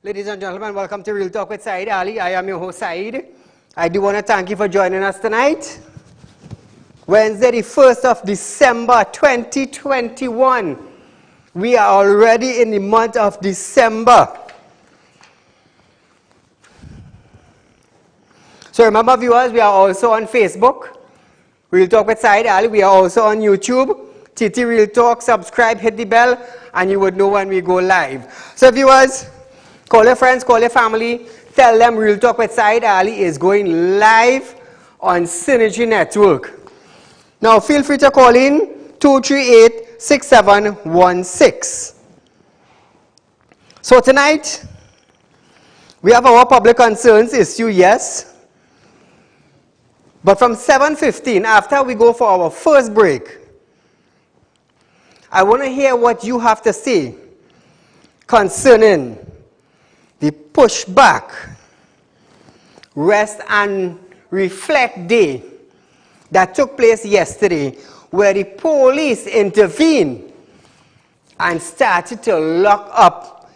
Ladies and gentlemen, welcome to Real Talk with Saieed Ali. I am your host, Saeed. I do want to thank you for joining us tonight. Wednesday, the 1st of December, 2021. We are already in the month of December. So remember, viewers, we are also on Facebook, Real Talk with Saieed Ali. We are also on YouTube, TT Real Talk. Subscribe, hit the bell, and you would know when we go live. So viewers, call your friends, call your family, tell them Real Talk with Saieed Ali is going live on Synergy Network. Now feel free to call in 238-6716. So tonight, we have our public concerns issue, yes. But from 7:15, after we go for our first break, I want to hear what you have to say concerning the pushback, rest and reflect day that took place yesterday, where the police intervened and started to lock up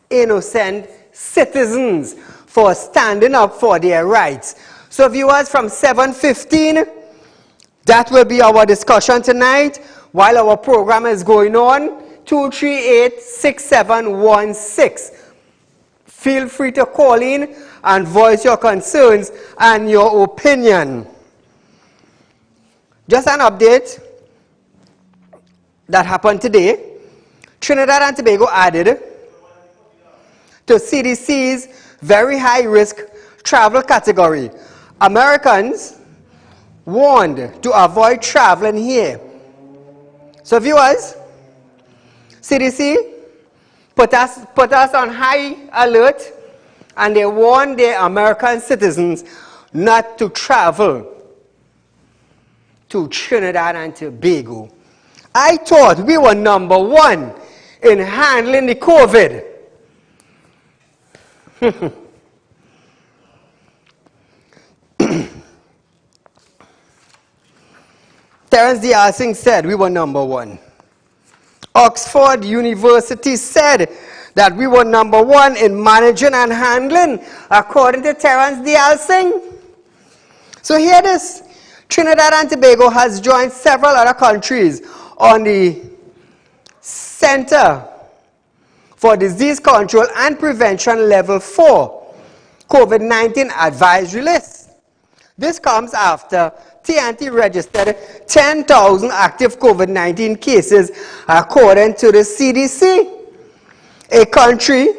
innocent citizens for standing up for their rights. So viewers, from 7:15, that will be our discussion tonight while our program is going on. 238-6716. Feel free to call in and voice your concerns and your opinion. Just an update that happened today. Trinidad and Tobago added to CDC's very high risk travel category. Americans warned to avoid traveling here. So viewers, CDC put us on high alert, and they warned their American citizens not to travel to Trinidad and Tobago. I thought we were number one in handling the COVID. Terence D.R. Singh said we were number one. Oxford University said that we were number one in managing and handling, according to Terence D.R. Singh. So hear this. Trinidad and Tobago has joined several other countries on the Center for Disease Control and Prevention Level 4 COVID-19 advisory list. This comes after TNT registered 10,000 active COVID-19 cases according to the CDC. A country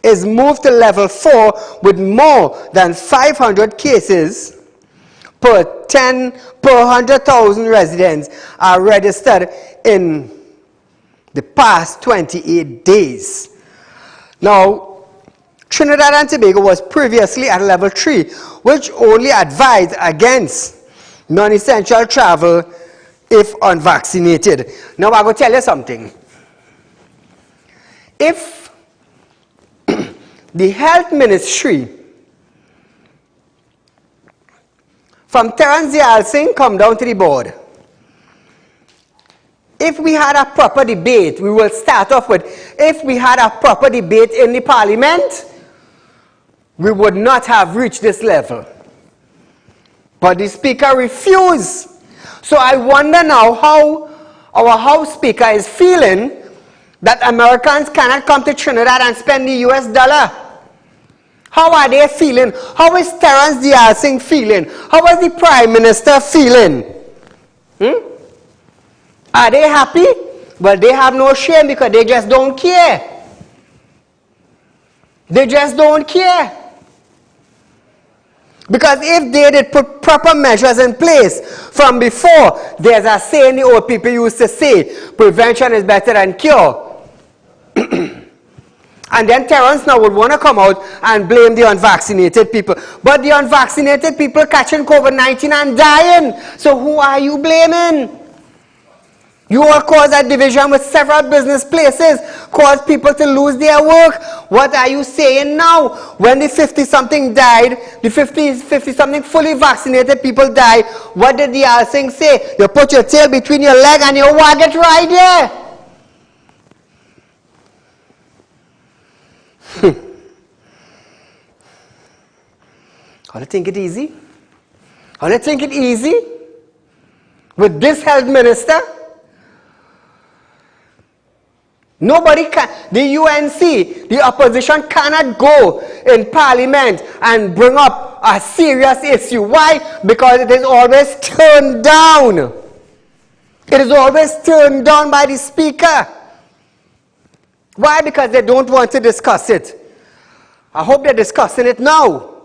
is moved to level 4 with more than 500 cases per 100,000 residents are registered in the past 28 days. Now, Trinidad and Tobago was previously at level 3, which only advised against non-essential travel if unvaccinated. Now, I'm going to tell you something. If the health ministry from Terence D.R. Singh come down to the board, if we had a proper debate, we will start off with, if we had a proper debate in the parliament, we would not have reached this level. But the speaker refused. So I wonder now how our House Speaker is feeling that Americans cannot come to Trinidad and spend the US dollar. How are they feeling? How is Terence D.R. Singh feeling? How is the Prime Minister feeling? Are they happy? Well, they have no shame because they just don't care. They just don't care. Because if they did put proper measures in place from before, there's a saying the old people used to say, prevention is better than cure. And then Terence now would want to come out and blame the unvaccinated people. But the unvaccinated people catching COVID-19 and dying. So who are you blaming? You all caused that division with several business places, caused people to lose their work. What are you saying now? When the 50-something died, the 50-something fully vaccinated people died, what did the R. Singh say? You put your tail between your leg and you wag it right there. How do you think it easy? How do you think it easy? With this health minister? Nobody can, the UNC, the opposition cannot go in parliament and bring up a serious issue. Why? Because it is always turned down. It is always turned down by the speaker. Why? Because they don't want to discuss it. I hope they're discussing it now.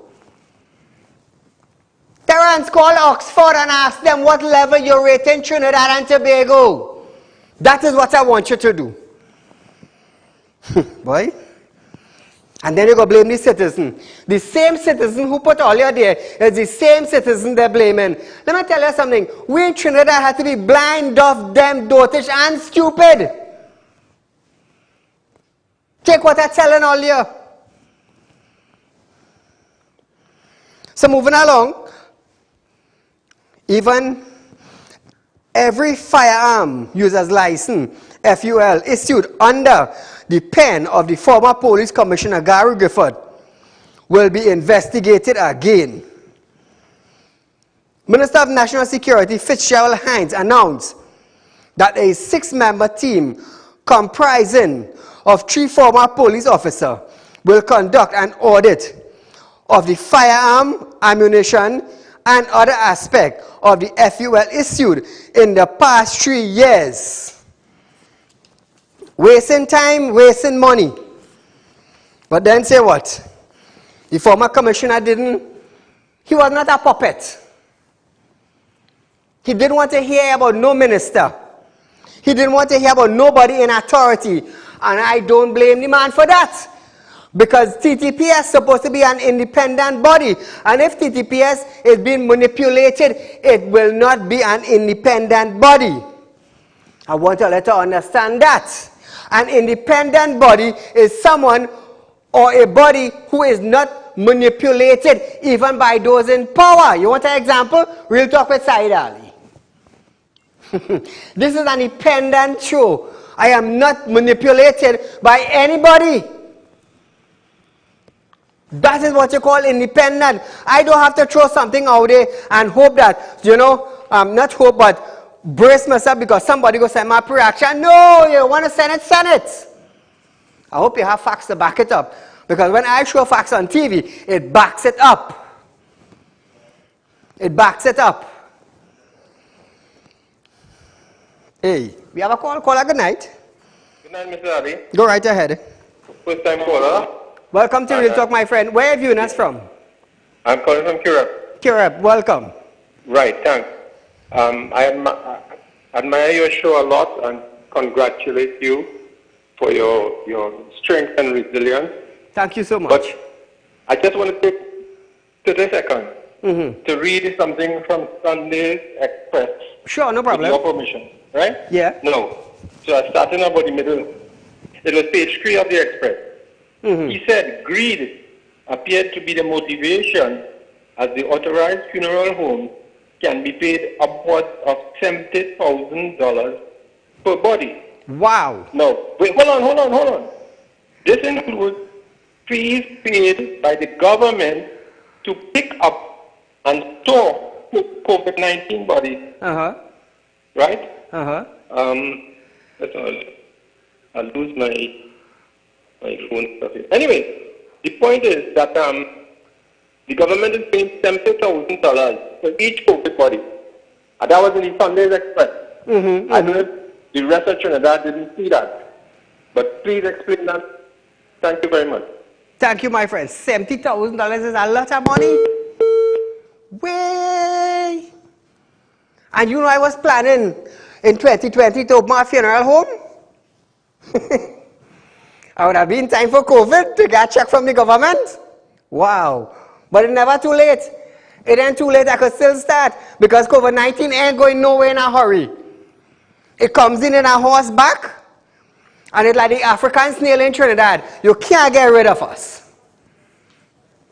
Terence, call Oxford and ask them what level you're rating Trinidad and Tobago. That is what I want you to do. Boy. And then you go blame the citizen. The same citizen who put all you there is the same citizen they're blaming. Let me tell you something. We in Trinidad have to be blind, deaf, dumb, dotish, and stupid. Take what I'm telling all you. So moving along, even every firearm user's license, FUL, issued under the pen of the former police commissioner Gary Gifford will be investigated again. Minister of National Security Fitzgerald Hines announced that a 6-member team comprising of 3 former police officers will conduct an audit of the firearm, ammunition, and other aspects of the FUL issued in the past 3 years. Wasting time, wasting money. But then say what? The former commissioner he was not a puppet. He didn't want to hear about no minister. He didn't want to hear about nobody in authority. And I don't blame the man for that. Because TTPS is supposed to be an independent body. And if TTPS is being manipulated, it will not be an independent body. I want you to understand that. An independent body is someone or a body who is not manipulated even by those in power. You want an example? Real Talk with Saieed Ali. This is an independent show. I am not manipulated by anybody. That is what you call independent. I don't have to throw something out there and hope that, not hope, but brace myself because somebody go send my pre-action. No, you want to send it. I hope you have facts to back it up. Because when I show facts on TV, it backs it up. It backs it up. Hey, we have a call. Caller, good night. Good night, Mr. Ali. Go right ahead. First time caller. Welcome to Real Talk, my friend. Where have you us from? I'm calling from Kirab. Kirab, welcome. Right, thanks. I admire your show a lot and congratulate you for your strength and resilience. Thank you so much. But I just want to take 30 seconds to read something from Sunday's Express. Sure, no problem. With your permission, right? Yeah. No. So I'm starting about the middle. It was page 3 of the Express. He said greed appeared to be the motivation as the authorized funeral home can be paid upwards of $70,000 per body. Wow. No, wait, hold on. This includes fees paid by the government to pick up and store COVID-19 bodies. Right? That's all. I'll lose my phone stuff here. Anyway, the point is that the government is paying $70,000 for each COVID body. And that was in the Sunday's Express. I don't know if the rest of Trinidad didn't see that. But please explain that. Thank you very much. Thank you, my friend. $70,000 is a lot of money. Way. And I was planning in 2020 to open my funeral home. I would have been time for COVID to get a check from the government. Wow. But it's never too late. It ain't too late. I could still start because COVID-19 ain't going nowhere in a hurry. It comes in a horseback and it's like the African snail in Trinidad. You can't get rid of us.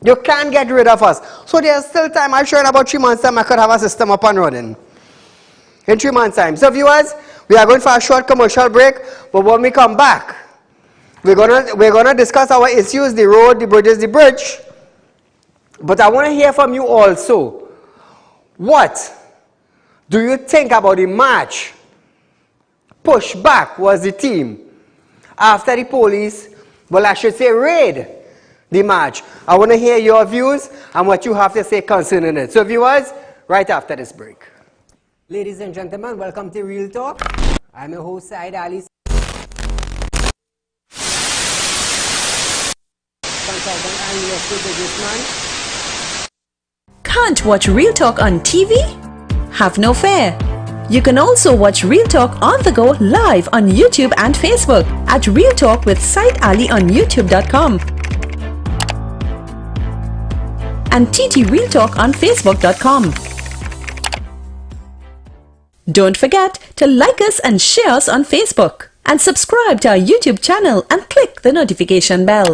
You can't get rid of us. So there's still time. I'm sure in about 3 months' time I could have a system up and running. In 3 months' time. So viewers, we are going for a short commercial break. But when we come back, we're gonna discuss our issues, the road, the bridges, the bridge. But I want to hear from you also. What do you think about the march? Pushback was the team after the police, well, I should say raid the march. I want to hear your views and what you have to say concerning it. So viewers, right after this break. Ladies and gentlemen, welcome to Real Talk. I'm your host, Saieed Ali, consultant and real estate businessman. Can't watch Real Talk on TV? Have no fear. You can also watch Real Talk on the go live on YouTube and Facebook at Real Talk with Saieed Ali on youtube.com and TT Real Talk on facebook.com. Don't forget to like us and share us on Facebook and subscribe to our YouTube channel and click the notification bell.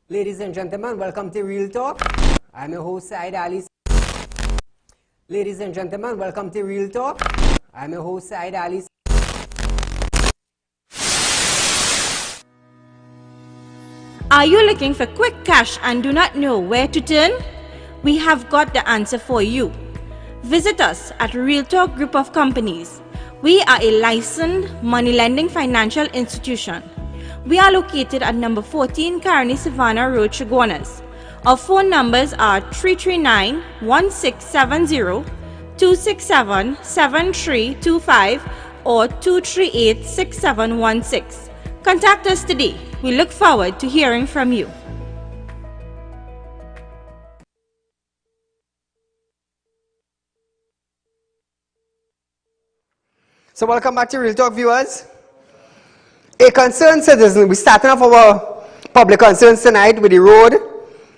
Ladies and gentlemen, welcome to Real Talk. I'm your host, Saieed Ali. Ladies and gentlemen, welcome to Real Talk. I'm your host, Saieed Ali. Are you looking for quick cash and do not know where to turn? We have got the answer for you. Visit us at Real Talk Group of Companies. We are a licensed money lending financial institution. We are located at number 14 Caroni Savannah Road, Chaguanas. Our phone numbers are 339-1670, 267-7325 or 238-6716. Contact us today. We look forward to hearing from you. So welcome back to Real Talk, viewers. A concerned citizen, we're starting off our public concerns tonight with the road,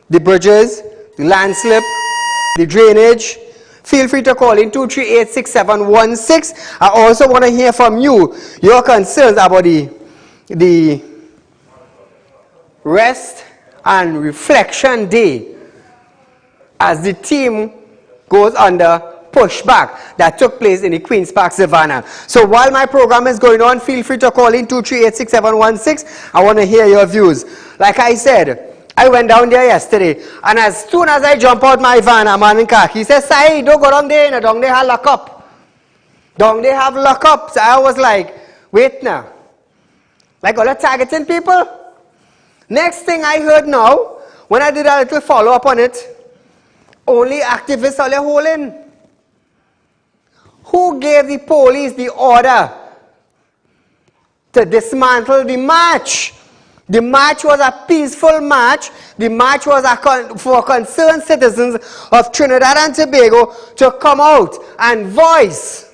the bridges, the landslip, the drainage. Feel free to call in 238-6716. I also want to hear from you, your concerns about the rest and reflection day as the team goes under pushback that took place in the Queen's Park Savannah. So while my program is going on, feel free to call in 238-6716. I want to hear your views. Like I said, I went down there yesterday, and as soon as I jump out my van, a man in khaki, he says, "Saeed, don't go down there, no, down there have lock up. Down there have lock up." So I was like, wait now. Like all the targeting people? Next thing I heard now, when I did a little follow up on it, only activists are holding. Who gave the police the order to dismantle the march? The march was a peaceful march. The march was for concerned citizens of Trinidad and Tobago to come out and voice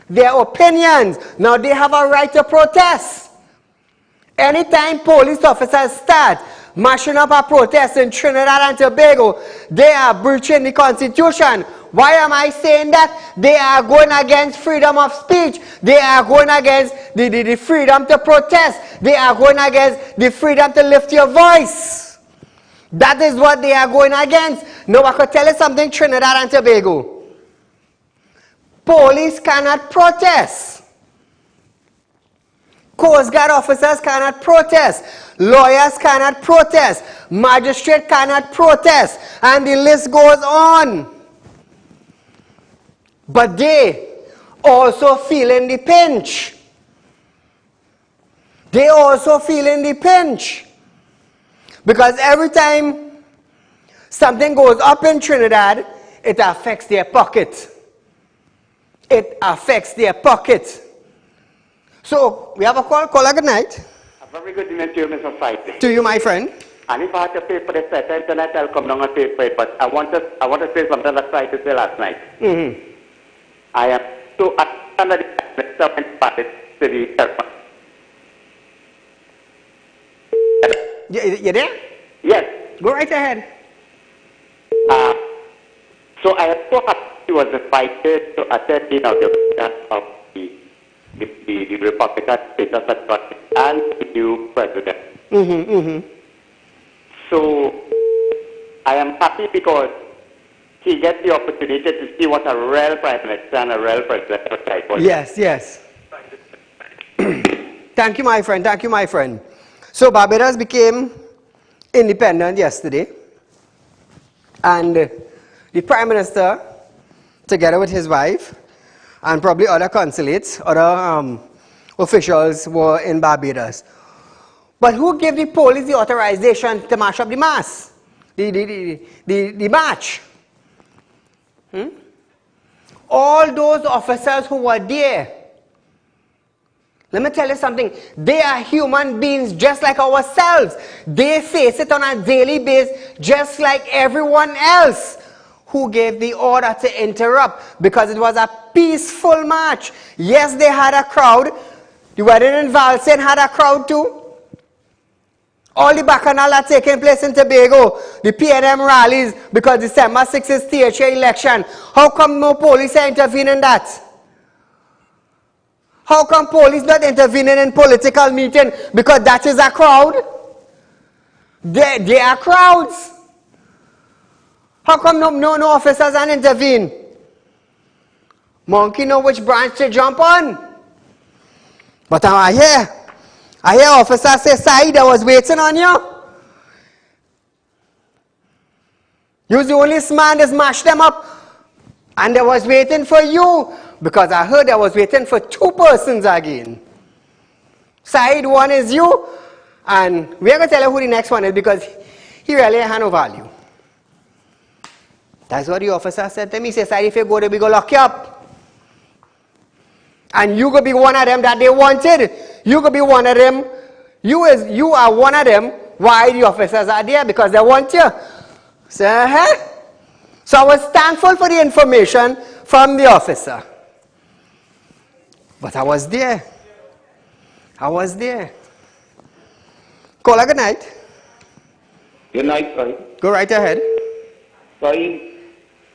their opinions. Now they have a right to protest. Anytime police officers start mashing up a protest in Trinidad and Tobago, they are breaching the Constitution. Why am I saying that? They are going against freedom of speech. They are going against the freedom to protest. They are going against the freedom to lift your voice. That is what they are going against. Now I could tell you something, Trinidad and Tobago. Police cannot protest. Coast Guard officers cannot protest. Lawyers cannot protest. Magistrate cannot protest. And the list goes on. But they also feeling the pinch. They also feeling the pinch. Because every time something goes up in Trinidad, it affects their pocket. It affects their pocket. So, we have a call. Caller, good night. A very good evening to you, Mr. Saieed. To you, my friend. And if I have to pay for the set internet, I'll come down and pay for it. But I want to say something that I tried to say last night. Mm-hmm. I am so under the city. You there? Yes. Go right ahead. So I am so happy he was invited to attend the Republican status and the new president. Mm-hmm, mm-hmm. So I am happy because he gets the opportunity to see what a real prime minister and a real president looks like. Yes, yes. Thank you, my friend. Thank you, my friend. So Barbados became independent yesterday, and the Prime Minister, together with his wife, and probably other consulates, other officials were in Barbados. But who gave the police the authorization to march up the mass? The march? All those officers who were there, let me tell you something, they are human beings just like ourselves. They face it on a daily basis just like everyone else. Who gave the order to interrupt? Because it was a peaceful march. Yes, they had a crowd. The wedding in Valsayn had a crowd too. All the bacchanal are taking place in Tobago. The PNM rallies because December 6th is THA election. How come no police are intervening in that? How come police not intervening in political meeting? Because that is a crowd. They are crowds. How come no officers are intervene? Monkey know which branch to jump on. But I hear officers say, Saeed, I was waiting on you. You was the only man that smashed them up. And I was waiting for you. Because I heard I was waiting for 2 persons again. Saeed, one is you. And we're going to tell you who the next one is because he really has no value. That's what the officer said to me. He said, Saeed, if you go there, we go lock you up. And you could be one of them that they wanted. You could be one of them. You are one of them. Why the officers are there? Because they want you. So I was thankful for the information from the officer. But I was there. Caller, good night. Good night, Saeed. Go right ahead. Saeed,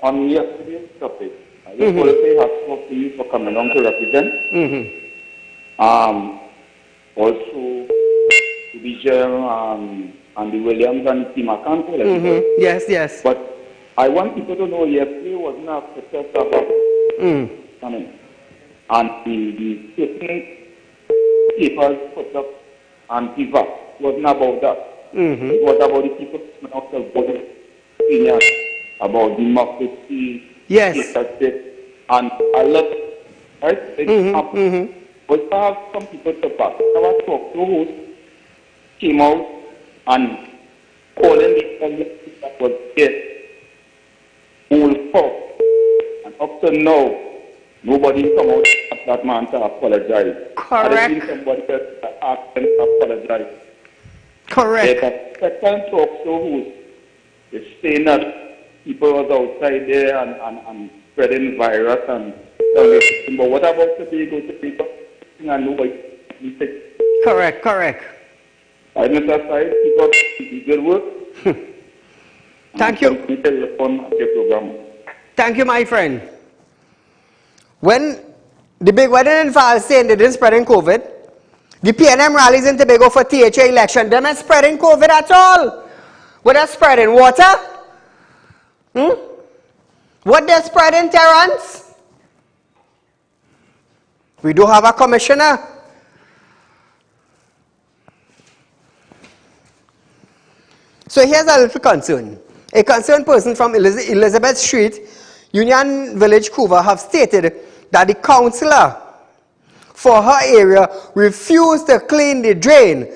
on yesterday's topic, I just want to say hats off to you for coming on to represent. Also, to the Jerry and the Williams and the team, I can't tell everybody. Yes. But I want people to know yesterday wasn't a protest about and the statement papers put up and pivot wasn't about that. It was about the people coming out of body opinion about democracy. Yes. And I love it. Right? But I have some people to back. Our talk to host came out and calling the community that was there all for. And up to now, nobody come out at that man to apologize. Correct. I didn't somebody else to ask them to apologize. Correct. The second talk show host is saying that people was outside there and spreading virus and everything. But what about Tobago? And nobody Correct. I Mr. Saeed, keep up the good work. Thank you. Thank you, my friend. When the big wedding in Valsayn, they didn't spread in COVID. The PNM rallies in Tobago for THA election, they not spreading COVID at all. What they spreading? Water? What they spreading, Terrence? We do have a commissioner. So here's a little concern. A concerned person from Elizabeth Street, Union Village, Couva, have stated that the councillor for her area refused to clean the drain.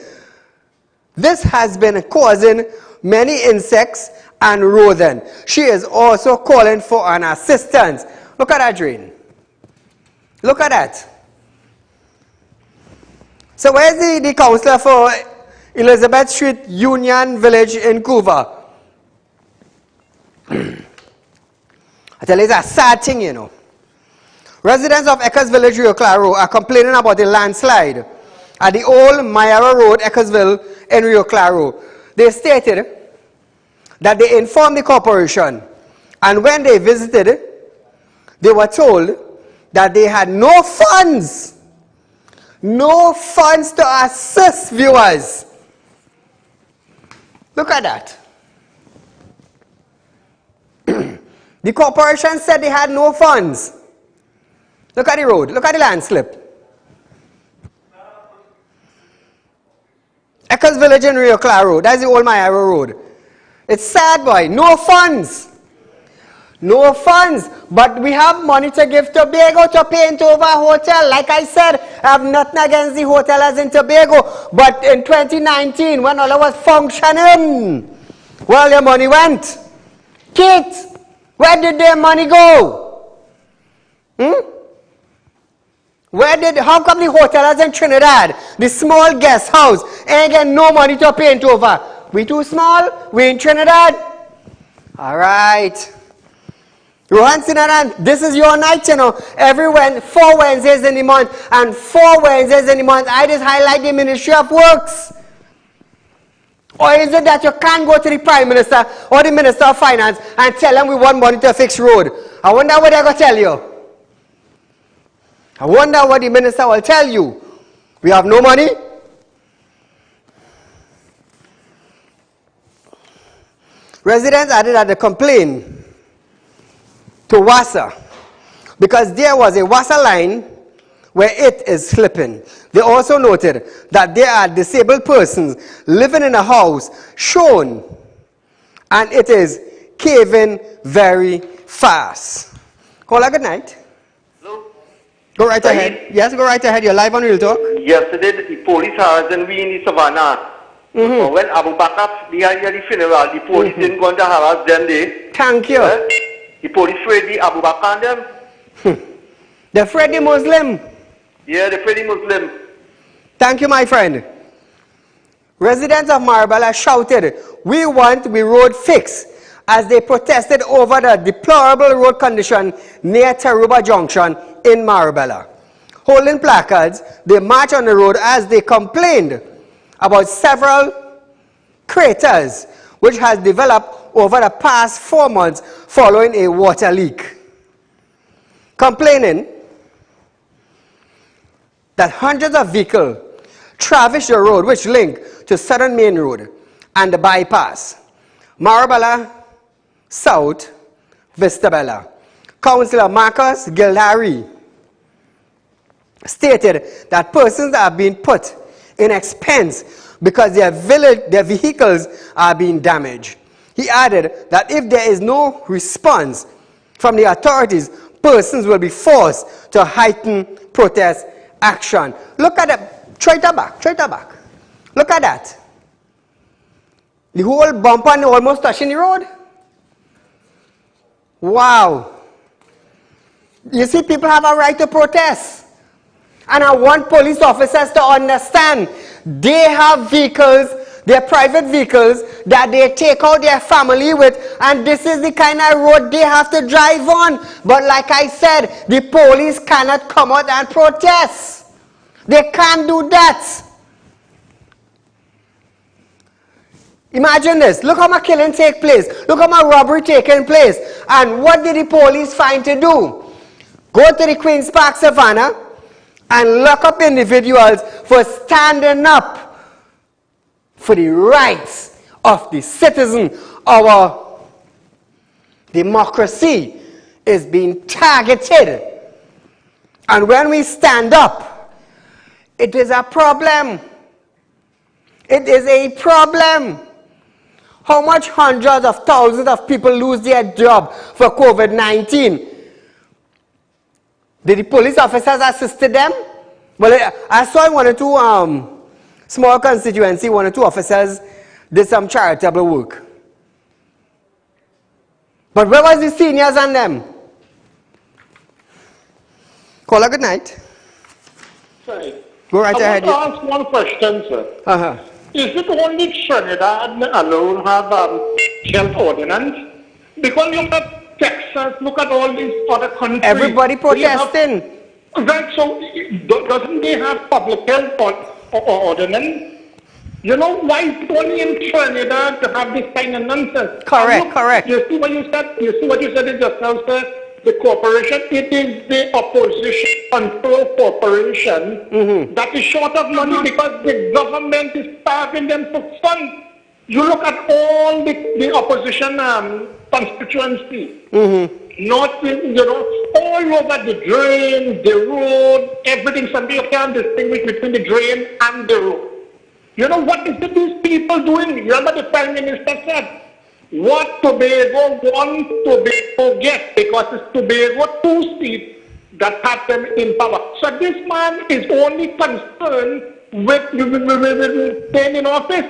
This has been causing many insects and rodents. She is also calling for an assistance. Look at that drain. Look at that. So where's the councillor for Elizabeth Street, Union Village in Couva? I tell you, it's a sad thing, you know. Residents of Eckers Village, Rio Claro are complaining about a landslide at the old Mayara Road, Eckersville in Rio Claro. They stated that they informed the corporation, and when they visited, they were told that they had no funds to assist viewers. Look at that. The corporation said they had no funds. Look at the road. Look at the landslip. Eccles Village and Rio Claro Road. That's the old Mayaro Road. It's sad, boy. No funds. No funds. But we have money to give Tobago to paint over a hotel. Like I said, I have nothing against the hoteliers in Tobago. But in 2019, when all was functioning, well, your money went. Kate, where did their money go? How come the hoteliers in Trinidad, the small guest house, ain't getting no money to paint over? We too small? We in Trinidad? All right. Rohan Sinaran, this is your night, you know. 4 Wednesdays in the month, and 4 Wednesdays in the month, I just highlight the Ministry of Works. Or is it that you can't go to the Prime Minister or the Minister of Finance and tell them we want money to fix road? I wonder what they're going to tell you. I wonder what the minister will tell you. We have no money. Residents added that they complained to WASA because there was a WASA line where it is slipping. They also noted that there are disabled persons living in a house shown and it is caving very fast. Caller, good night. Go right ahead. Yes, go right ahead. You're live on Real Talk. Yesterday, the police harassed me in the savannah. When Abu Bakr, the funeral, the police didn't go to harass them there. Thank you. The police afraid the Abu Bakr and them. They're afraid the Muslim. Yeah, they're afraid the Muslim. Thank you, my friend. Residents of Marabella shouted, "We want the road fixed," as they protested over the deplorable road condition near Taruba Junction in Marabella. Holding placards, they marched on the road as they complained about several craters which has developed over the past 4 months following a water leak. Complaining that hundreds of vehicles traverse the road which link to Southern Main Road and the bypass, Marabella South, Vistabella. Councillor Marcus Gildari stated that persons are being put in expense because their vehicles are being damaged. He added that if there is no response from the authorities, persons will be forced to heighten protest action. Look at that. Try it back. Look at that. The whole bumper almost touching the road. Wow. You see, people have a right to protest. And I want police officers to understand they have vehicles, their private vehicles, that they take out their family with, and this is the kind of road they have to drive on. But like I said, the police cannot come out and protest. They can't do that. Imagine this. Look how my killing take place. Look how my robbery taking place. And what did the police find to do? Go to the Queen's Park Savannah and lock up individuals for standing up for the rights of the citizen. Our democracy is being targeted. And when we stand up, it is a problem. It is a problem. How much hundreds of thousands of people lose their job for COVID-19? Did the police officers assist them? Well, I saw in 1 or 2 small constituency, 1 or 2 officers did some charitable work. But where was the seniors and them? Call a good night. Sorry. Go right ahead. I want to ask one question, sir. Is it only Trinidad alone have health ordinance? Because look at Texas, look at all these other countries. Everybody protesting. Right, so doesn't they have public health ordinance? You know, why is it only in Trinidad to have this kind of nonsense? Correct, correct. You see what you said? You see what you said in just now, sir? The corporation, it is the opposition control corporation that is short of money because the government is starving them for funds. You look at all the opposition constituency, not, you know, all over the drain, the road, everything. Somebody can't distinguish between the drain and the road. You know, what is it these people doing? Remember the Prime Minister said, what Tobago wants, Tobago gets, because it's Tobago 2 seats that have them in power. So this man is only concerned with staying in office.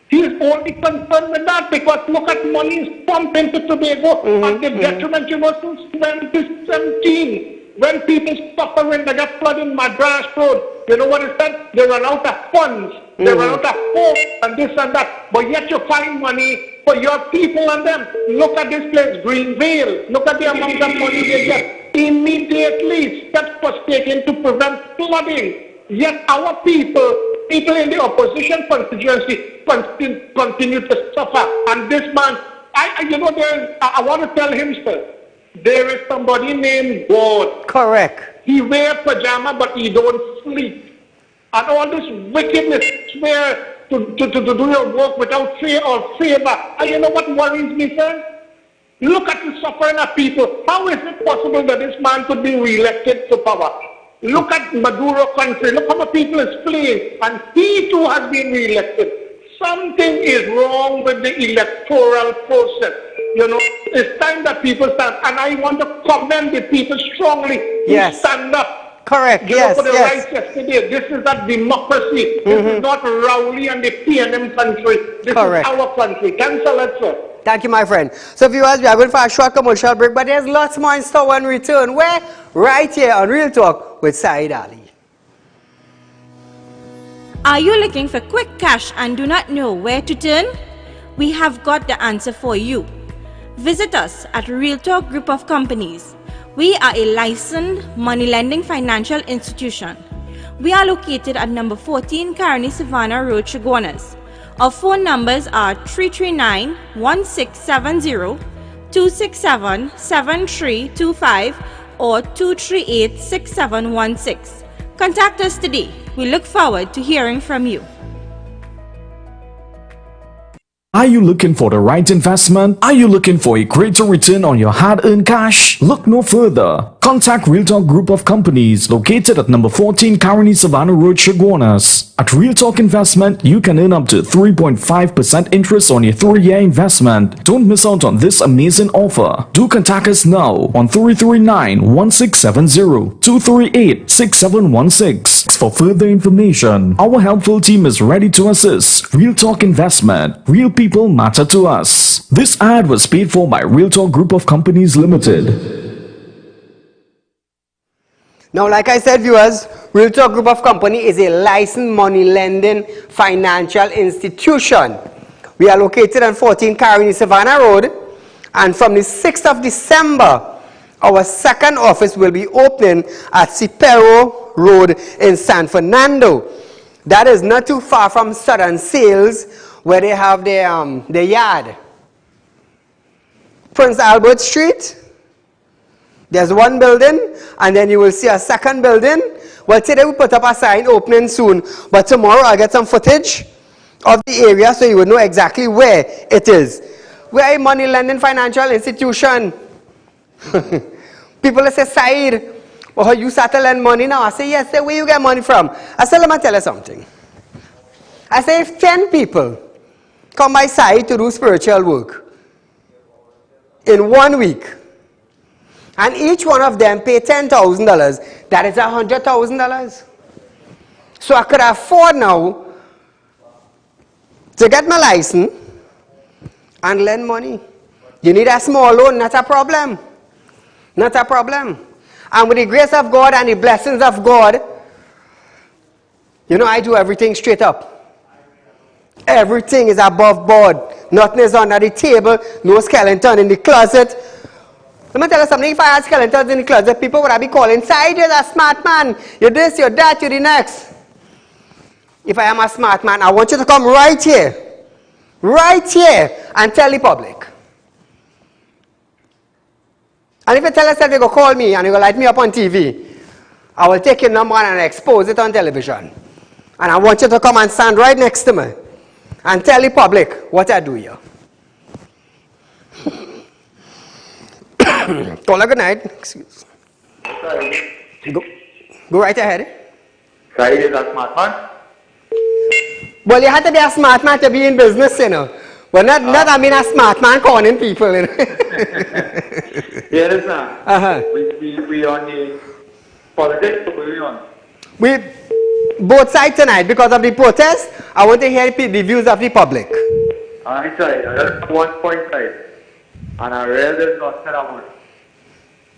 He is only concerned with that because look at money is pumped into Tobago at the detriment, you know, since 2017. When people suffering, they get flood in Madras Road. You know what it said? They run out of funds. They run out of hope and this and that. But yet you find money for your people and them. Look at this place, Greenvale. Look at the amount of money they get. Immediately, steps was taken to prevent flooding. Yet our people in the opposition constituency continue to suffer. And this man, I want to tell him, sir, there is somebody named God. Correct. He wears pajama, but he don't sleep. And all this wickedness, swear to do your work without fear or favor. And you know what worries me, sir? Look at the suffering of people. How is it possible that this man could be re-elected to power? Look at Maduro country. Look how the people is fleeing. And he too has been re-elected. Something is wrong with the electoral process. You know, it's time that people stand. And I want to commend the people strongly who stand up. Correct, you know, for the rights yesterday. This is a democracy. This is not Rowley and the PNM country. This is our country. Thanks a lot, sir. Thank you, my friend. So viewers, we are going for a short commercial break, but there's lots more in store when we return. Where? Right here on Real Talk with Saieed Ali. Are you looking for quick cash and do not know where to turn? We have got the answer for you. Visit us at Real Talk Group of Companies. We are a licensed money lending financial institution. We are located at number 14 Carney Savannah Road, Chaguanas. Our phone numbers are 339-1670, 267-7325 or 238-6716. Contact us today. We look forward to hearing from you. Are you looking for the right investment? Are you looking for a greater return on your hard-earned cash? Look no further. Contact Real Talk Group of Companies located at number 14 Carney Savannah Road, Chaguanas. At Real Talk Investment, you can earn up to 3.5% interest on your 3-year investment. Don't miss out on this amazing offer. Do contact us now on 339-1670, 238-6716 for further information. Our helpful team is ready to assist. Real Talk Investment. Real people matter to us. This ad was paid for by Real Talk Group of Companies Limited. Now, like I said, viewers, Real Talk Group of Company is a licensed money lending financial institution. We are located on 14 Carney Savannah Road, and from the 6th of December, our second office will be opening at Cipero Road in San Fernando. That is not too far from Southern Sales, where they have their yard. Prince Albert Street. There's one building, and then you will see a second building. Well, today we put up a sign opening soon, but tomorrow I'll get some footage of the area so you will know exactly where it is. We're a money lending financial institution. People say, Saeed, oh, you start to lend money now? I say, yes. Say, where you get money from? I say, let me tell you something. I say, if 10 people come by Saeed to do spiritual work in 1 week, and each one of them pay $10,000, that is $100,000. So I could afford now to get my license and lend money. You need a small loan, not a problem. Not a problem. And with the grace of God and the blessings of God, you know, I do everything straight up. Everything is above board. Nothing is under the table. No skeleton in the closet. Let me tell you something. If I had skeletons in the closet, people would be calling, Saeed, you're a smart man. You're this, you're that, you're the next. If I am a smart man, I want you to come right here, and tell the public. And if you tell yourself you're going to call me and you're going to light me up on TV, I will take your number and expose it on television. And I want you to come and stand right next to me and tell the public what I do here. Call a good night. Excuse. Go right ahead. Saeed is a smart man. Well, you have to be a smart man to be in business, you know. Well, not I mean a smart man calling people, you know. Yes, sir. We on the politics, we on. We both sides tonight because of the protest. I want to hear the views of the public. I said, 1 point side. And I read this not said about it.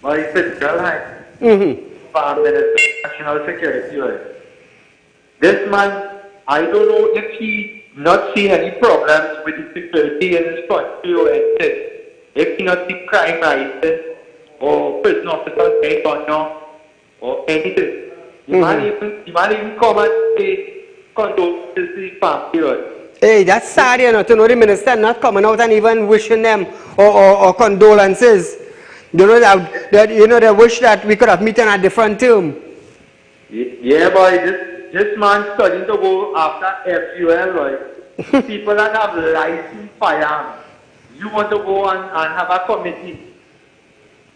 But he said, girl, Farm Minister, National Security. Right? This man, I don't know if he not see any problems with the security in his country or anything. If he not see crime rising or prison officers getting on or anything. The man even come and say condolences to the family. Right? Hey, that's sad, you know, to know the minister not coming out and even wishing them or condolences. You know that you know they wish that we could have met on a different term. Yeah, boy, this man starting to go after FUL, right? People that have licensed firearms. You want to go and have a committee.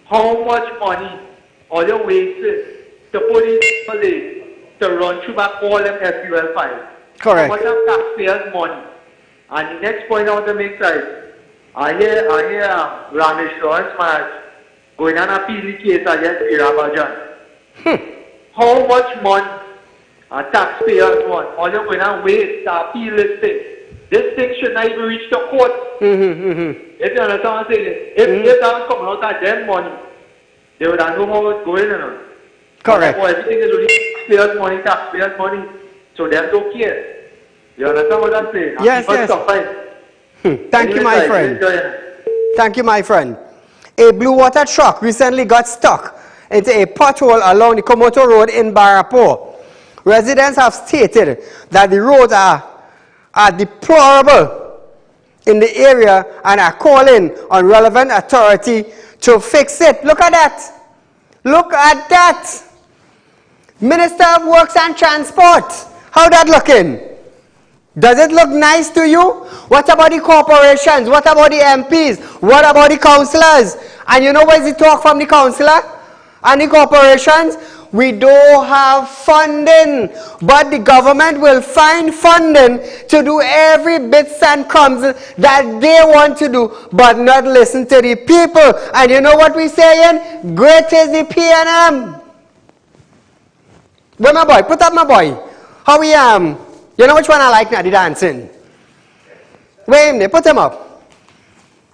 How much money are you wasting to put in place to run through back all them FUL files? Correct. How much of taxpayers' money? And the next point I want to make is, I hear Ramesh Lawrence March going on appeal the case against Irabajan. How much money taxpayers want? All you're going to waste to appeal this thing. This thing should not even reach the court. If you understand what I'm saying, if that was coming out of them money, they would have known how it's going on. Correct. Everything is only taxpayers' money. So them don't care. You understand what I'm saying? Yes, yes. Thank you, my friend. Thank you, my friend. A blue water truck recently got stuck into a pothole along the Komoto Road in Barapo. Residents have stated that the roads are deplorable in the area and are calling on relevant authority to fix it. Look at that. Look at that. Minister of Works and Transport. How that looking? Does it look nice to you? What about the corporations? What about the MPs? What about the councillors? And you know where's the talk from the councillor and the corporations? We don't have funding, but the government will find funding to do every bits and crumbs that they want to do, but not listen to the people. And you know what we're saying? Great is the PNM. Where my boy? Put up my boy. How we you know which one I like now, the dancing? Wait there, put him up.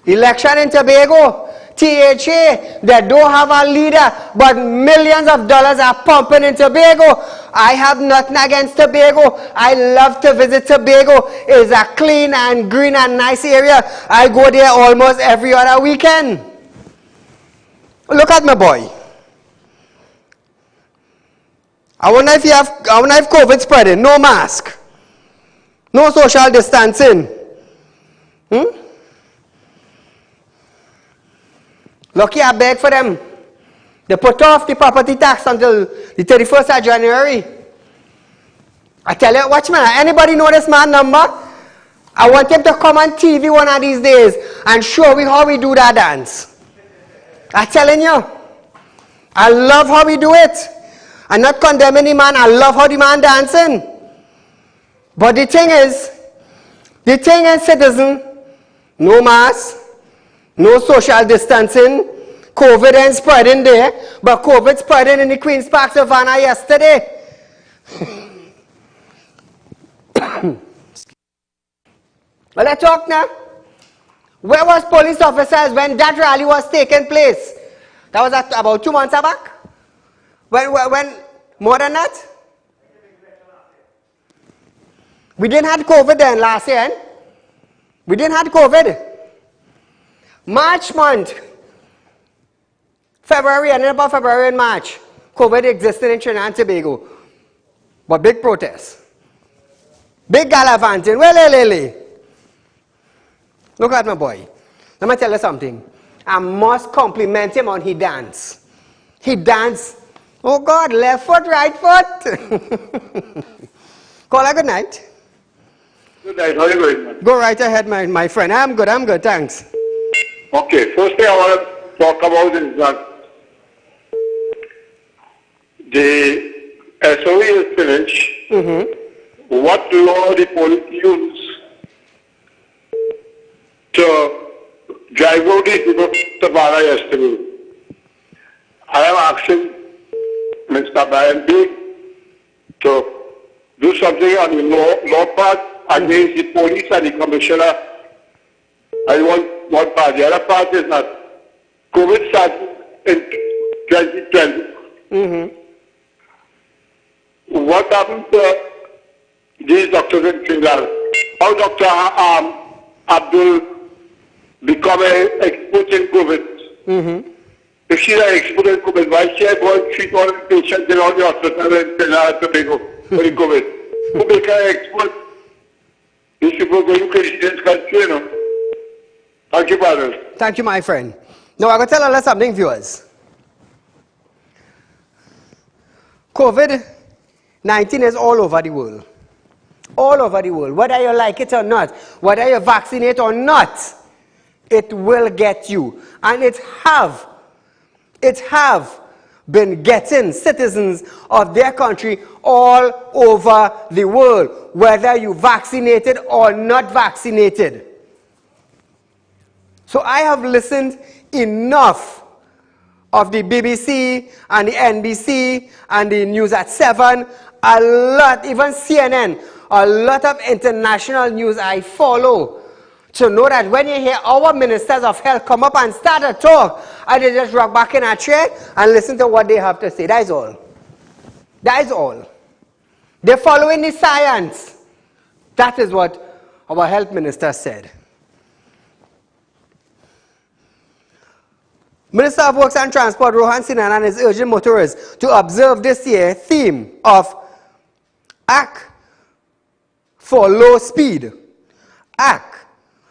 Election in Tobago. THA, they don't have a leader, but millions of dollars are pumping in Tobago. I have nothing against Tobago. I love to visit Tobago. It's a clean and green and nice area. I go there almost every other weekend. Look at my boy. I wonder if COVID spreading. No mask. No social distancing. Lucky I beg for them. They put off the property tax until the 31st of January. I tell you, watch man, anybody know this man number? I want him to come on TV one of these days and show me how we do that dance. I'm telling you. I love how we do it. I'm not condemning the man. I love how the man dancing. But the thing is, citizen, no mask, no social distancing. COVID ain't spreading there, but COVID spreading in the Queen's Park Savannah yesterday. Well, let's talk now. Where was police officers when that rally was taking place? That was about 2 months back? When more than that? We didn't have COVID then last year. Eh? We didn't have COVID. March month, February, and then about February and March, COVID existed in Trinidad and Tobago. But big protests. Big gallivanting. Well, look at my boy. Let me tell you something. I must compliment him on his dance. He danced, oh God, left foot, right foot. Call her good night. Good night. How are you going, man? Go right ahead, my friend. I'm good, thanks. Okay, first thing I want to talk about is that the SOE is finished. what law the police use to drive out these people to Savannah yesterday. I am asking Mr. Brian Big to do something on the law part against the police and the commissioner. I want one part. The other part is that COVID started in 2020. What happened to these doctors in Trinidad? How Dr. Abdul become an expert in COVID? If she's an expert in COVID, why she go and treat all the patients in all the hospitals in Trinidad and Tobago for the COVID? Who make an expert? These people going crazy in this country, you know. Thank you, brother. Thank you, my friend. Now, I'm going to tell you something, viewers. COVID-19 is all over the world. All over the world. Whether you like it or not, whether you vaccinate or not, it will get you. And it have been getting citizens of their country all over the world, whether you vaccinated or not vaccinated. So I have listened enough of the BBC and the NBC and the News at 7, a lot, even CNN, a lot of international news I follow, to know that when you hear our ministers of health come up and start a talk, I just rock back in a chair and listen to what they have to say. That is all. That is all. They're following the science. That is what our health minister said. Minister of Works and Transport Rohan Sinanan is urging motorists to observe this year's theme of Act for Low Speed. Act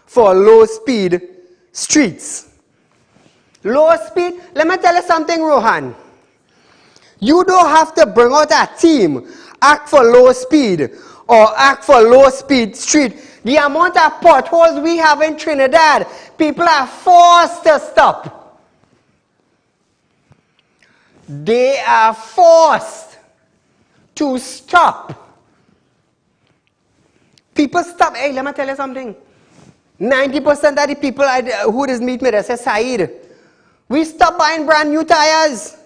for low speed streets. Low speed, let me tell you something, Rohan. You don't have to bring out a team, Act for Low Speed or Act for Low Speed Street. The amount of potholes we have in Trinidad, people are forced to stop. They are forced to stop. People stop. Hey, let me tell you something. 90% of the people who just meet me, they say, Saeed, we stop buying brand new tires.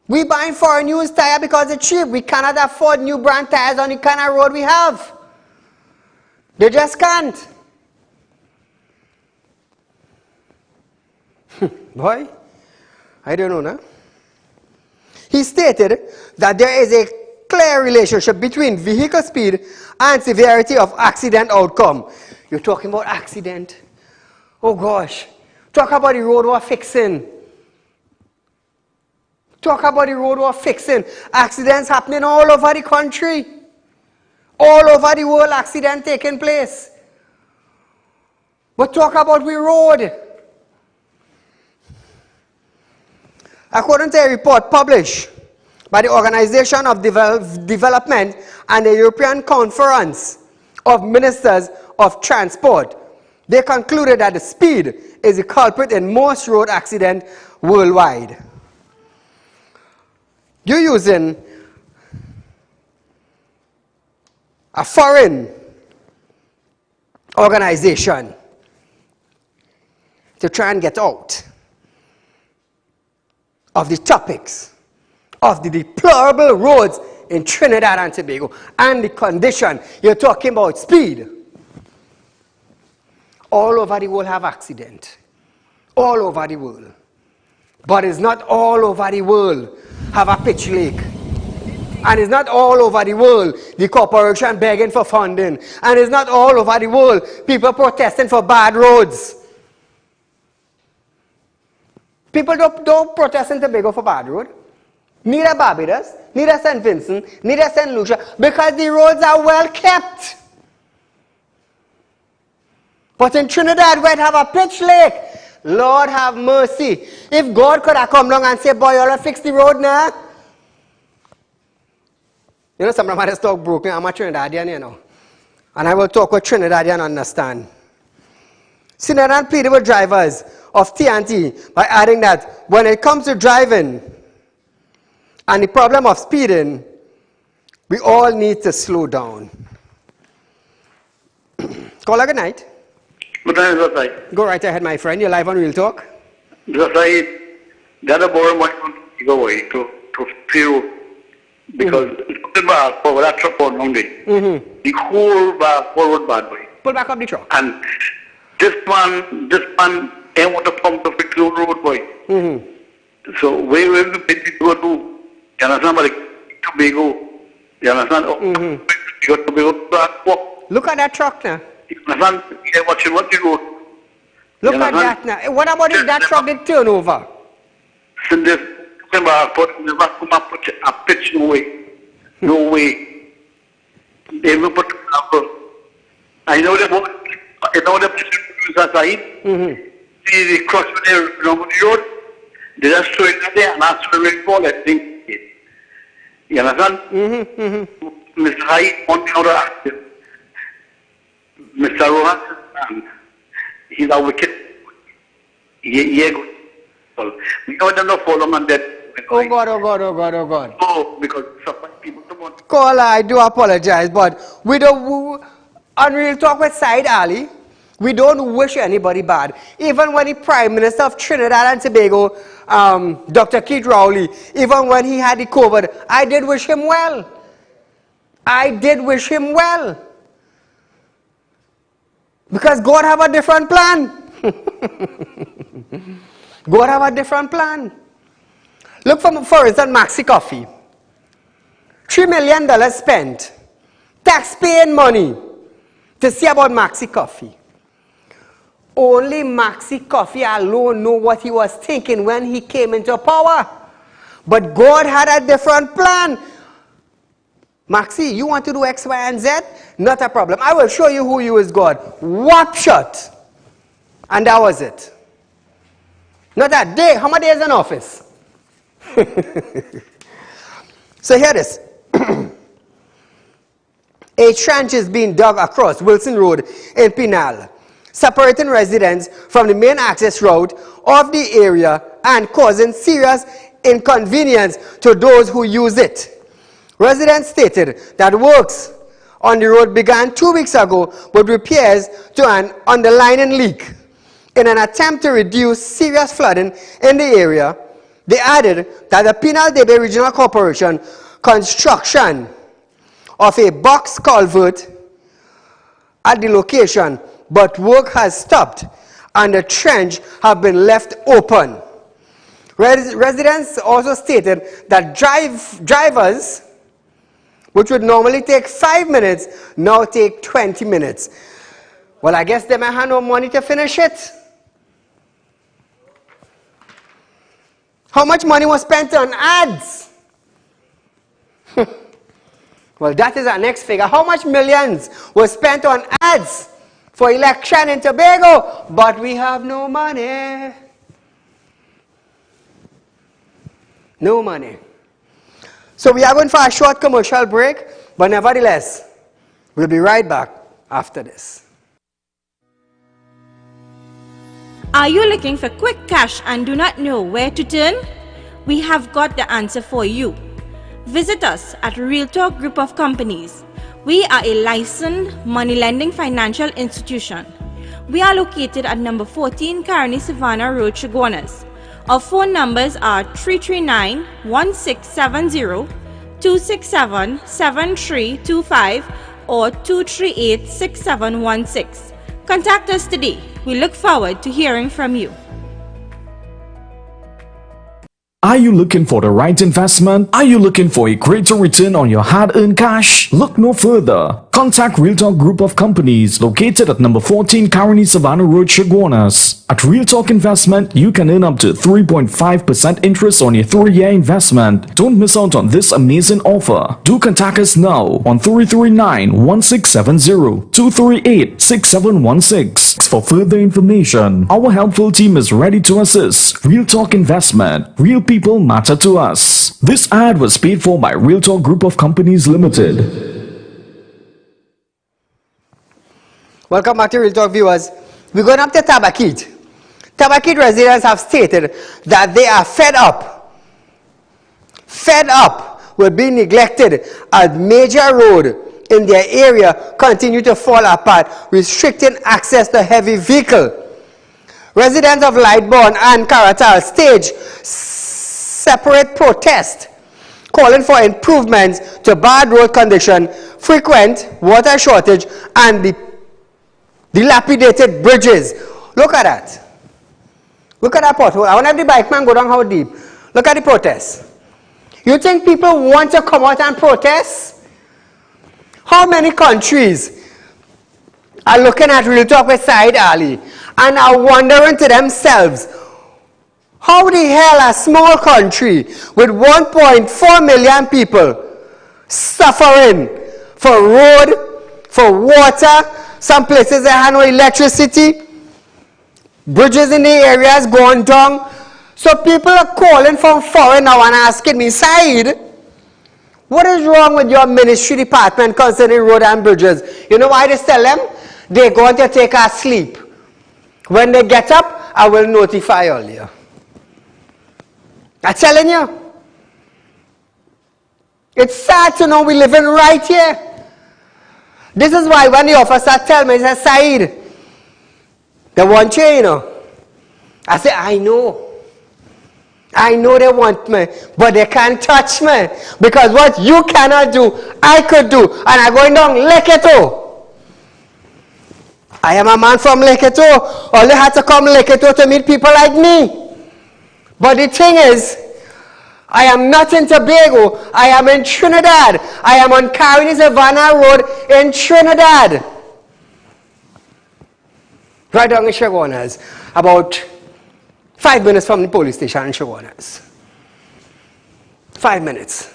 We buying foreign used tire because it's cheap. We cannot afford new brand tires on the kind of road we have. They just can't. Boy, I don't know now. He stated that there is a clear relationship between vehicle speed and severity of accident outcome. You're talking about accident. Oh gosh. Talk about the road we're fixing. Talk about the road we're fixing. Accidents happening all over the country. All over the world, accident taking place. But talk about the road. According to a report published by the Organization of Development and the European Conference of Ministers of Transport, they concluded that the speed is the culprit in most road accidents worldwide. You're using a foreign organization to try and get out of the topics of the deplorable roads in Trinidad and Tobago and the condition. You're talking about speed. All over the world have accident. All over the world. But it's not all over the world have a pitch lake. And it's not all over the world the corporation begging for funding. And it's not all over the world people protesting for bad roads. People don't protest in Tobago for bad road. Neither Barbados, neither St. Vincent, neither St. Lucia, because the roads are well kept. But in Trinidad, where it have a pitch lake, Lord have mercy. If God could have come along and say, boy, you'll fix the road now. You know, some of my talk broke me. I'm a Trinidadian, you know. And I will talk with Trinidadian understand. Sinanan pleaded with drivers of TNT by adding that when it comes to driving and the problem of speeding, We all need to slow down. Caller, good night. Good night, Mr. Said. Go right ahead, my friend. You're live on Real Talk. Mr. Said, the other boy might want to go away to feel because the bar for that truck on Monday. The whole bar forward bad way. Pull back up the truck. And this man ain't want to pump the fix the road boy. So where will the people go to? You understand? But Tobago. You understand? You got Tobago. Look at that truck now. You understand? Yeah, what you road. Look at that now. What about if that truck did turn over? Since this never come up with a pitch, no way. No way. They will put I know the see the cross there on the road. They just throw it there and ask for the rainfall, I think. You understand? Mr. Hyde on the other active. Mr. Rohan, he's a wicked. We don't follow him and that. Oh God, oh God, oh God, oh God. Oh, because some people don't want. Caller, I do apologize, but we don't. On Real Talk with Saieed Ali, we don't wish anybody bad. Even when the Prime Minister of Trinidad and Tobago, Dr. Keith Rowley, even when he had the COVID, I did wish him well. I did wish him well. Because God have a different plan. God have a different plan. Look for instance, Maxi Coffee. $3 million spent. Taxpaying money to see about Maxi Coffee. Only Maxi Coffee alone know what he was thinking when he came into power. But God had a different plan. Maxi, you want to do X, Y, and Z? Not a problem. I will show you who you is God. Whap shot. And that was it. Not that day. How many days in office? So here it is. A trench is being dug across Wilson Road in Pinal, separating residents from the main access route of the area and causing serious inconvenience to those who use it. Residents stated that works on the road began 2 weeks ago with repairs to an underlying leak. In an attempt to reduce serious flooding in the area, they added that the Pinal Debe Regional Corporation construction of a box culvert at the location, but work has stopped and the trench have been left open. Residents also stated that drivers, which would normally take 5 minutes, now take 20 minutes. Well, I guess they might have no money to finish it. How much money was spent on ads? Well, that is our next figure. How much millions was spent on ads for election in Tobago? But we have no money. No money. So we are going for a short commercial break, but nevertheless, we'll be right back after this. Are you looking for quick cash and do not know where to turn? We have got the answer for you. Visit us at Real Talk Group of Companies. We are a licensed money lending financial institution. We are located at number 14 Caroni Savannah Road, Chaguanas. Our phone numbers are 339-1670, 267-7325 or 238-6716. Contact us today. We look forward to hearing from you. Are you looking for the right investment? Are you looking for a greater return on your hard-earned cash? Look no further. Contact Real Talk Group of Companies located at number 14 Caroni Savannah Road, Chaguanas. At Real Talk Investment, you can earn up to 3.5% interest on your 3-year investment. Don't miss out on this amazing offer. Do contact us now on 339-1670, 238-6716 for further information. Our helpful team is ready to assist. Real Talk Investment. Real people matter to us. This ad was paid for by Real Talk Group of Companies Limited. Welcome back to Real Talk, viewers. We're going up to Tabakit. Tabakit residents have stated that they are fed up will be neglected as major road in their area continue to fall apart, restricting access to heavy vehicle. Residents of Lightbourne and Caratal stage separate protest calling for improvements to bad road condition, frequent water shortage, and the dilapidated bridges. Look at that. Look at that pothole. I want every bike man go down how deep. Look at the protest. You think people want to come out and protest? How many countries are looking at Real Talk with Saieed Ali and are wondering to themselves, how the hell a small country with 1.4 million people suffering for road, for water, some places that have no electricity, bridges in the areas going down. So people are calling from foreign now and asking me, Saieed, what is wrong with your ministry department concerning road and bridges? You know why they tell them? They're going to take a sleep. When they get up, I will notify all you. I'm telling you. It's sad to know we're living right here. This is why when the officer tell me, he says, Saieed, they want you, you know. I say, I know. I know they want me, but they can't touch me. Because what you cannot do, I could do. And I'm going down Leketo. I am a man from Leketo. All they had to come Leketo to meet people like me. But the thing is, I am not in Tobago. I am in Trinidad. I am on Caroni Savannah Road in Trinidad. Right down in Chaguanas. About 5 minutes from the police station in Chaguanas. 5 minutes.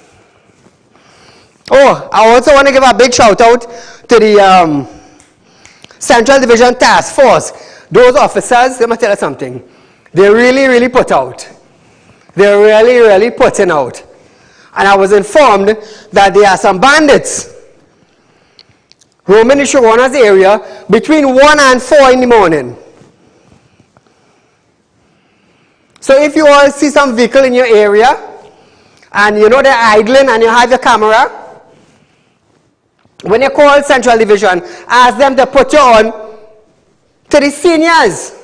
Oh, I also want to give a big shout out to the Central Division Task Force. Those officers, let me tell you something. They really put out. They're really putting out. And I was informed that there are some bandits roaming the Chaguanas area between 1 and 4 in the morning. So if you all see some vehicle in your area, and you know they're idling and you have your camera, when you call Central Division, ask them to put you on to the seniors.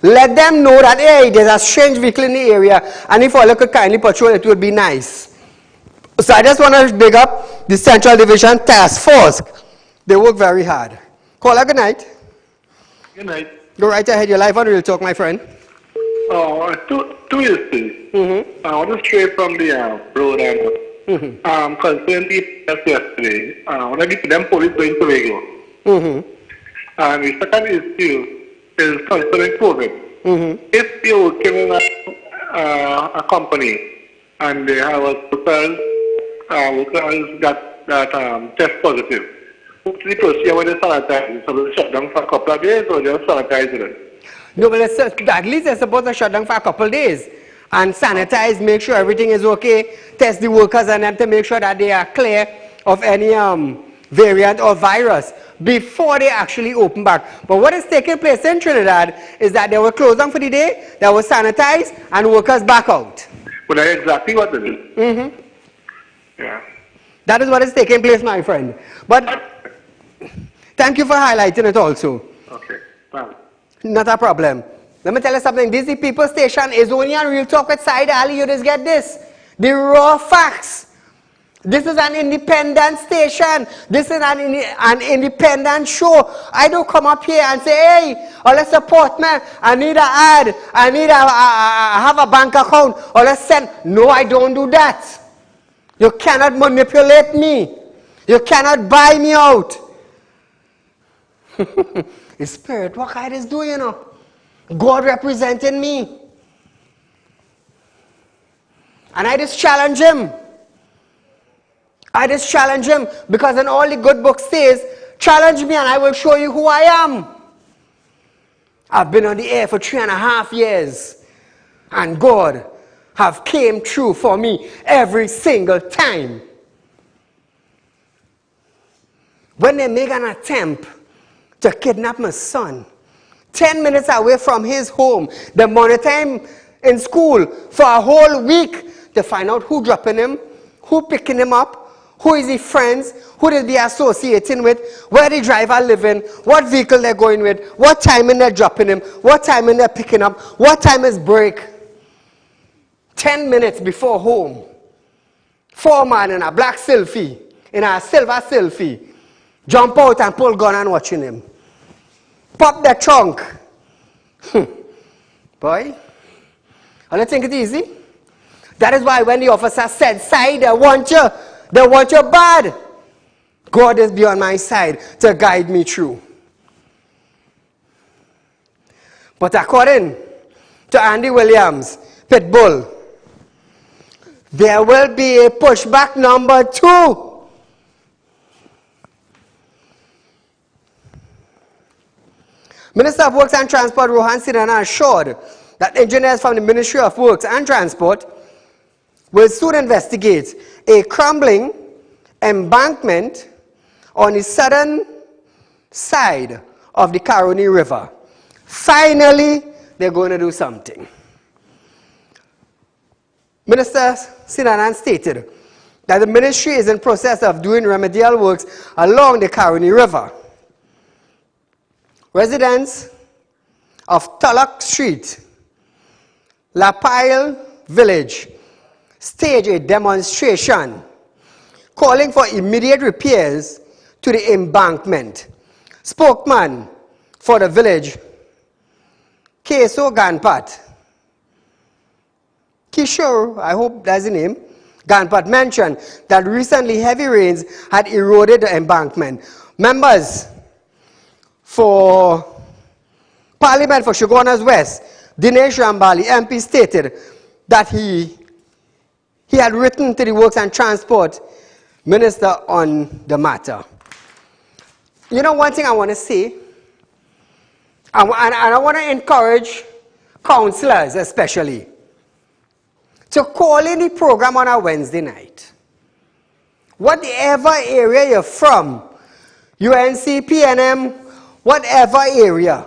Let them know that, hey, there's a strange vehicle in the area, and if all could kindly patrol, it would be nice. So I just want to big up the Central Division Task Force. They work very hard. Caller, good night. Good night. Go right ahead. You're live on Real Talk, my friend. Two years, please. I want to stray from the road and concerning the press yesterday. I want to give them police going to Tobago. And the second issue is concerning COVID. If you're working in a company and they have a workers that test positive, what's the procedure when they sanitize? So they shut down for a couple of days or just sanitize it? No, but at least they're supposed to shut down for a couple of days and sanitize, make sure everything is okay, test the workers and them to make sure that they are clear of any variant or virus before they actually open back. But what is taking place in Trinidad is that they were closed down for the day, they were sanitized, and workers back out. Well, that's exactly what it is. Yeah. That is what is taking place, my friend. But thank you for highlighting it also. Okay. Fine. Not a problem. Let me tell you something. This is the People Station. Is only on Real Talk with Saieed Ali. You just get this. The raw facts. This is an independent station. This is an independent show. I don't come up here and say, hey, or let's support me. I need an ad. I need I have a bank account. Or let's send. No, I don't do that. You cannot manipulate me. You cannot buy me out. The spirit, what God is doing, you know. God representing me. And I just challenge him. I just challenge him because in all the good books says, challenge me and I will show you who I am. I've been on the air for 3.5 years. And God have came true for me every single time. When they make an attempt to kidnap my son, 10 minutes away from his home, they monitor him in school for a whole week to find out who dropping him, who picking him up, who is he friends, who they'll be associating with, where the driver living, what vehicle they're going with, what timing they're dropping him, what timing they're picking up, what time is break. 10 minutes before home, 4 man in a black selfie, in a silver selfie, jump out and pull gun and watching him. Pop the trunk. Boy, I don't think it's easy. That is why when the officer said, Saieed, they want you bad. God is beyond my side to guide me through. But according to Andy Williams, Pitbull, there will be a pushback number 2. Minister of Works and Transport Rohan Sinana assured that engineers from the Ministry of Works and Transport will soon investigate a crumbling embankment on the southern side of the Caroni River. Finally, they're going to do something. Minister Sinanan stated that the ministry is in process of doing remedial works along the Caroni River. Residents of Tulloch Street, La Pile Village, staged a demonstration calling for immediate repairs to the embankment. Spokesman for the village, Keso Ganpat, Kishore, I hope that's the name, Ganpat mentioned that recently heavy rains had eroded the embankment. Members for Parliament for Shogunas West, Dinesh Rambali, MP, stated that he had written to the Works and Transport Minister on the matter. You know, one thing I want to say, and I want to encourage councillors especially to call in the program on a Wednesday night. Whatever area you're from, UNC, PNM, whatever area,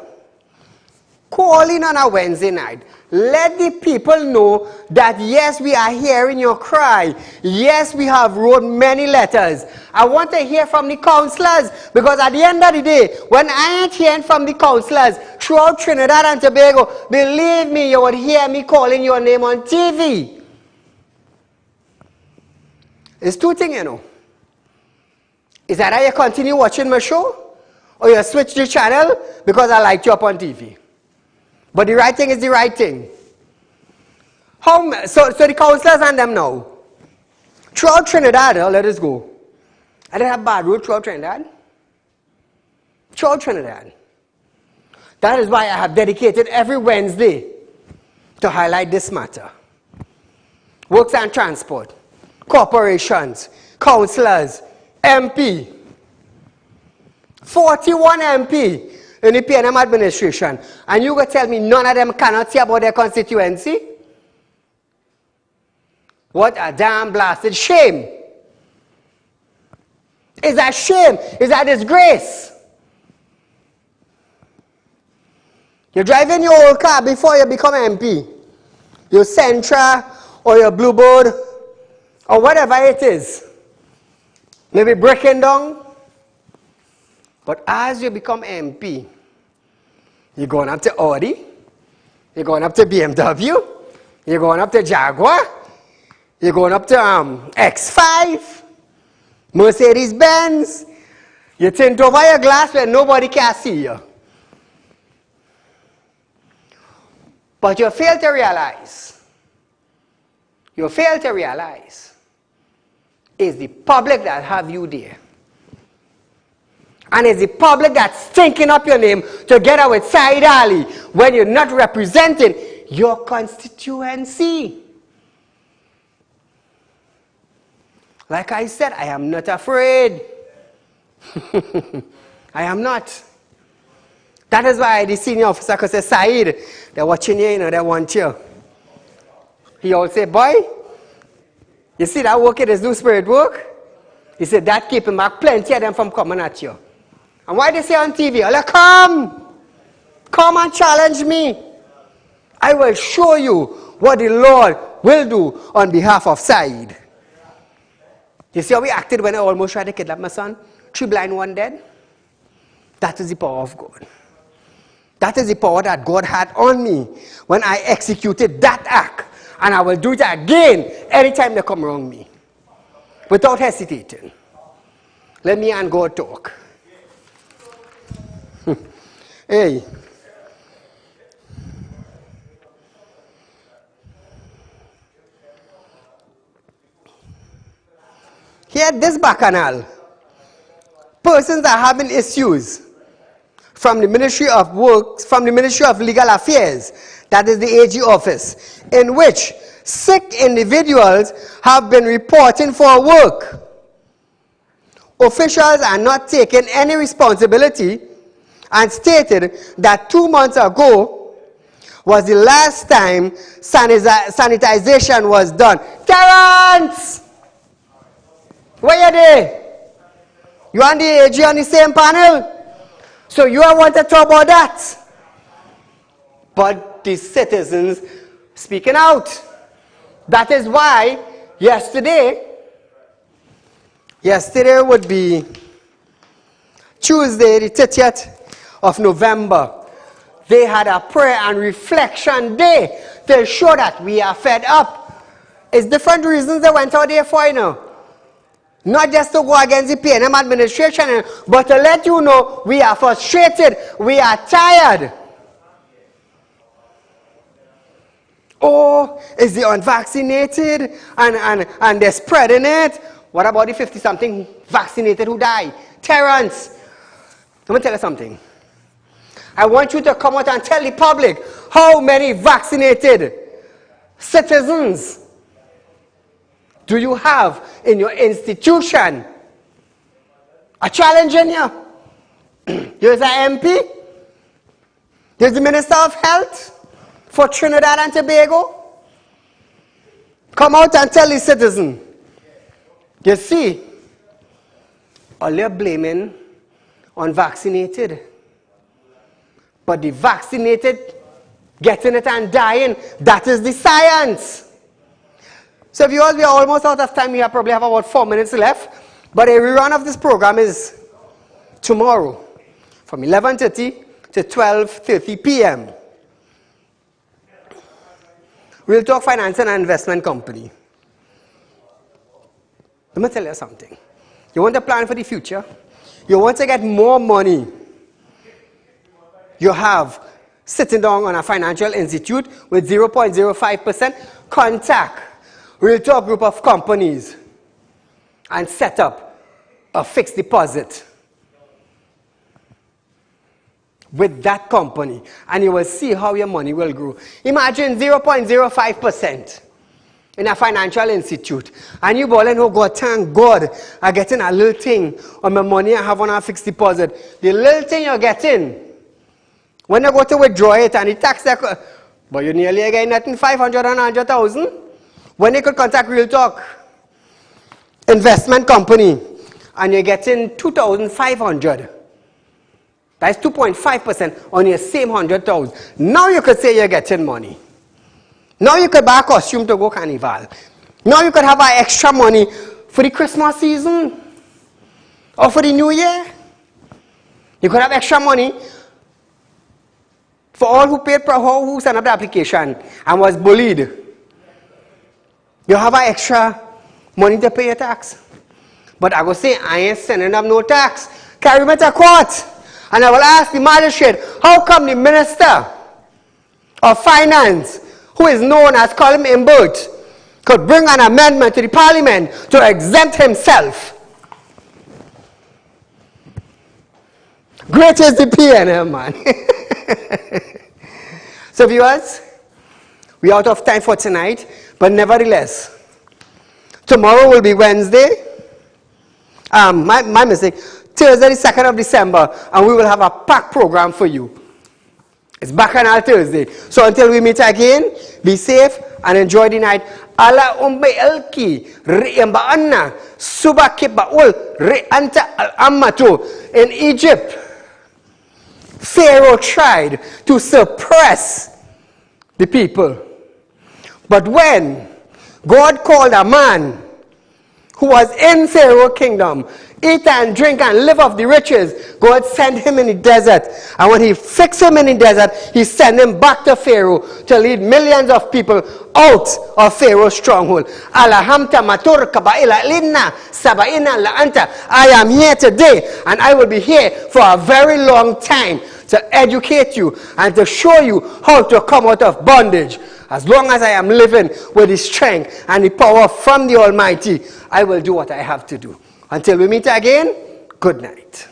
call in on a Wednesday night. Let the people know that yes, we are hearing your cry. Yes, we have wrote many letters. I want to hear from the councillors, because at the end of the day, when I ain't hearing from the councillors throughout Trinidad and Tobago, believe me, you would hear me calling your name on TV. It's two things, you know. Is either you continue watching my show, or you switch the channel because I liked you up on TV. But the right thing is the right thing. So the councillors and them now, throughout Trinidad, let us go. I didn't have bad road throughout Trinidad. Throughout Trinidad. That is why I have dedicated every Wednesday to highlight this matter. Works and Transport, corporations, councillors, MP, 41 MP in the PNM administration, and you go tell me none of them cannot see about their constituency? What a damn blasted shame. It's a shame. It's a disgrace. You're driving your old car before you become MP. Your Sentra or your Bluebird or whatever it is. Maybe breaking down. But as you become MP, you're going up to Audi, you're going up to BMW, you're going up to Jaguar, you're going up to X5, Mercedes-Benz. You tint over your glass where nobody can see you. But you fail to realize, it's the public that have you there. And it's the public that's stinking up your name together with Saieed Ali when you're not representing your constituency. Like I said, I am not afraid. I am not. That is why the senior officer could say, Saieed, they're watching you, they want you. He also said, boy, you see that work, it is no spirit work? He said, that keeping back plenty of them from coming at you. And why they say on TV, like, come and challenge me. I will show you what the Lord will do on behalf of Saeed. You see how we acted when I almost tried to kidnap my son? 3 blind, 1 dead? That is the power of God. That is the power that God had on me when I executed that act. And I will do it again anytime they come around me. Without hesitating. Let me and God talk. Hey. Here at this bacchanal, persons are having issues from the Ministry of Works, from the Ministry of Legal Affairs, that is the AG office, in which 6 individuals have been reporting for work. Officials are not taking any responsibility and stated that 2 months ago was the last time sanitization was done. Terrence! Where are they? You and the AG on the same panel? So you want to talk about that? But the citizens speaking out. That is why yesterday would be Tuesday, the 30th of November. They had a prayer and reflection day to show that we are fed up. It's different reasons they went out there for, you know. Not just to go against the PNM administration, but to let you know we are frustrated, we are tired. Oh, is the unvaccinated and they're spreading it? What about the 50-something vaccinated who die? Terrence, let me tell you something. I want you to come out and tell the public how many vaccinated citizens do you have in your institution? A challenge in you. There's an MP. There's the Minister of Health for Trinidad and Tobago. Come out and tell the citizen. You see, all you're blaming unvaccinated. But the vaccinated getting it and dying, that is the science. So viewers, we are almost out of time. We probably have about 4 minutes left. But a rerun of this program is tomorrow from 11:30 to 12:30 p.m. Real Talk Finance and Investment Company. Let me tell you something. You want to plan for the future? You want to get more money? You have sitting down on a financial institute with 0.05%. Contact Real Talk Group of Companies and set up a fixed deposit with that company, and you will see how your money will grow. Imagine 0.05% in a financial institute, and you ball and oh God, thank God, I'm getting a little thing on my money I have on a fixed deposit. The little thing you're getting, when you go to withdraw it and the tax, but you nearly get nothing 500 and 100,000. When you could contact Real Talk Investment Company and you're getting 2,500. That's 2.5% on your same 100,000. Now you could say you're getting money. Now you could buy a costume to go carnival. Now you could have extra money for the Christmas season or for the New Year. You could have extra money for all who paid, who sent up the application and was bullied. You have extra money to pay your tax. But I will say, I ain't sending up no tax. Carry me to court. And I will ask the magistrate, how come the Minister of Finance, who is known as Colin Imbert, could bring an amendment to the Parliament to exempt himself? Great is the PNM, man. So viewers, we're out of time for tonight, but nevertheless, tomorrow will be Wednesday. My mistake. Thursday, the 2nd of December, and we will have a packed program for you. It's Bacchanal Thursday. So until we meet again, be safe and enjoy the night. Ala umbe elki re'emba anna subaki baul re'anta al-ammatu. In Egypt, Pharaoh tried to suppress the people. But when God called a man who was in Pharaoh's kingdom, eat and drink and live off the riches, God sent him in the desert. And when he fixed him in the desert, he sent him back to Pharaoh to lead millions of people out of Pharaoh's stronghold. Alahamta matur kabaila linna sabaina laanta. I am here today, and I will be here for a very long time to educate you and to show you how to come out of bondage. As long as I am living with the strength and the power from the Almighty, I will do what I have to do. Until we meet again, good night.